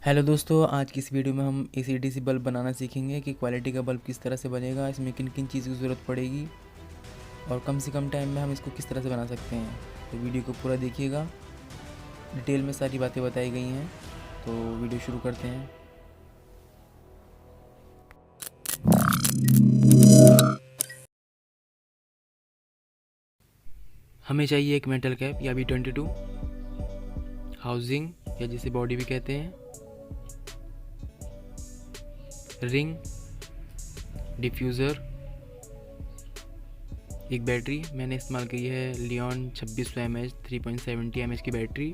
Hello दोस्तों, आज की इस वीडियो में हम एसी-डीसी बल्ब बनाना सीखेंगे कि क्वालिटी का बल्ब किस तरह से बनेगा, इसमें किन किन चीज़ की ज़रूरत पड़ेगी और कम से कम टाइम में हम इसको किस तरह से बना सकते हैं। तो वीडियो को पूरा देखिएगा, डिटेल में सारी बातें बताई गई हैं। तो वीडियो शुरू करते हैं। हमें चाहिए एक मेटल कैप या B22, हाउसिंग या जिसे बॉडी भी कहते हैं, रिंग, डिफ्यूज़र, एक बैटरी। मैंने इस्तेमाल की है लियोन 2600 mAh 3.70 mAh की बैटरी।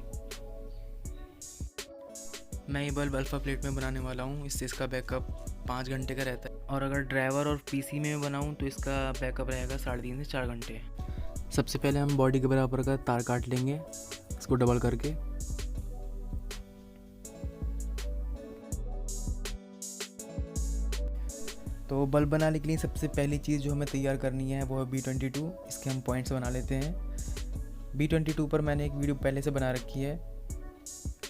मैं ये बल्ब अल्फ़ा प्लेट में बनाने वाला हूँ, इससे इसका बैकअप 5 घंटे का रहता है और अगर ड्राइवर और पीसी में बनाऊँ तो इसका बैकअप रहेगा 3.5 से 4 घंटे। सबसे पहले हम बॉडी के बराबर का तार काट लेंगे, इसको डबल करके। तो बल्ब बनाने के लिए सबसे पहली चीज़ जो हमें तैयार करनी है वो है B22। इसके हम पॉइंट्स बना लेते हैं। B22 पर मैंने एक वीडियो पहले से बना रखी है,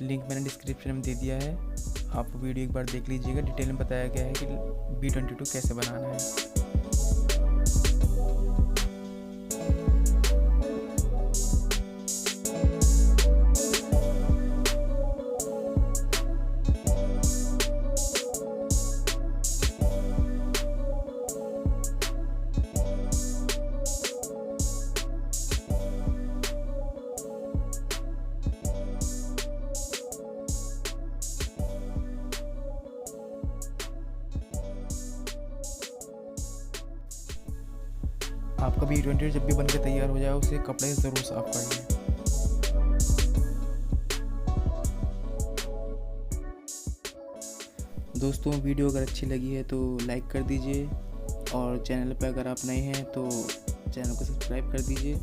लिंक मैंने डिस्क्रिप्शन में दे दिया है, आप वीडियो एक बार देख लीजिएगा। डिटेल में बताया गया है कि B22 कैसे बनाना है। आपका B22 जब भी बन के तैयार हो जाए उसे कपड़े से ज़रूर साफ़ कर लें। दोस्तों, वीडियो अगर अच्छी लगी है तो लाइक कर दीजिए और चैनल पर अगर आप नए हैं तो चैनल को सब्सक्राइब कर दीजिए।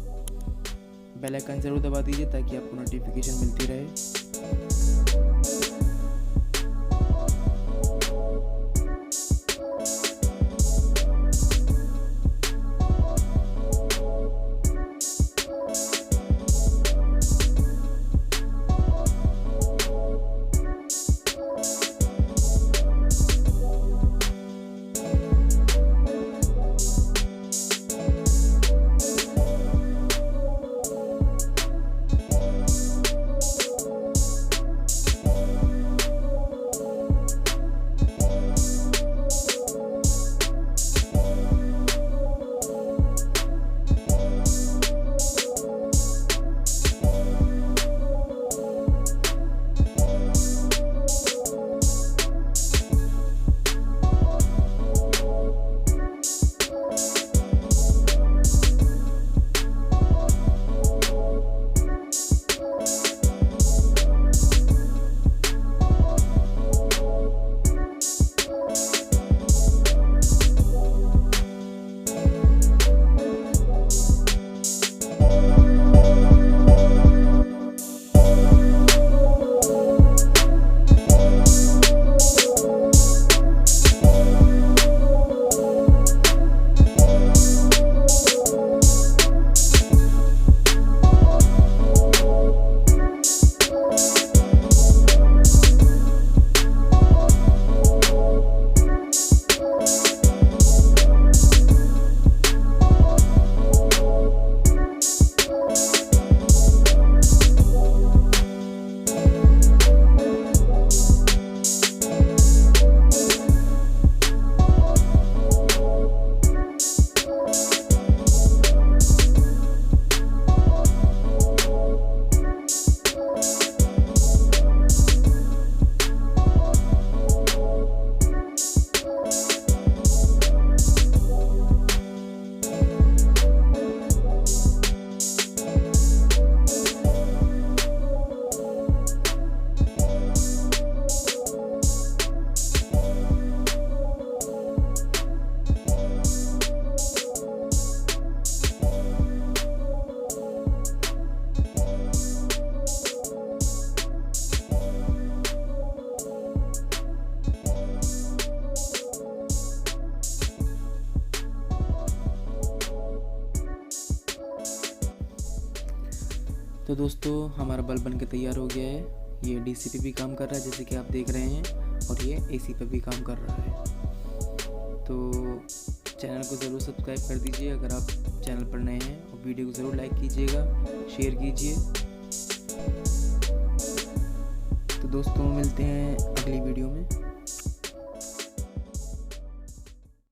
बेल आइकन ज़रूर दबा दीजिए ताकि आपको नोटिफिकेशन मिलती रहे। तो दोस्तों, हमारा बल्ब बन के तैयार हो गया है। ये डीसी पे भी काम कर रहा है जैसे कि आप देख रहे हैं, और ये एसी पे भी काम कर रहा है। तो चैनल को ज़रूर सब्सक्राइब कर दीजिए अगर आप चैनल पर नए हैं, और वीडियो को ज़रूर लाइक कीजिएगा, शेयर कीजिए। तो दोस्तों मिलते हैं अगली वीडियो में।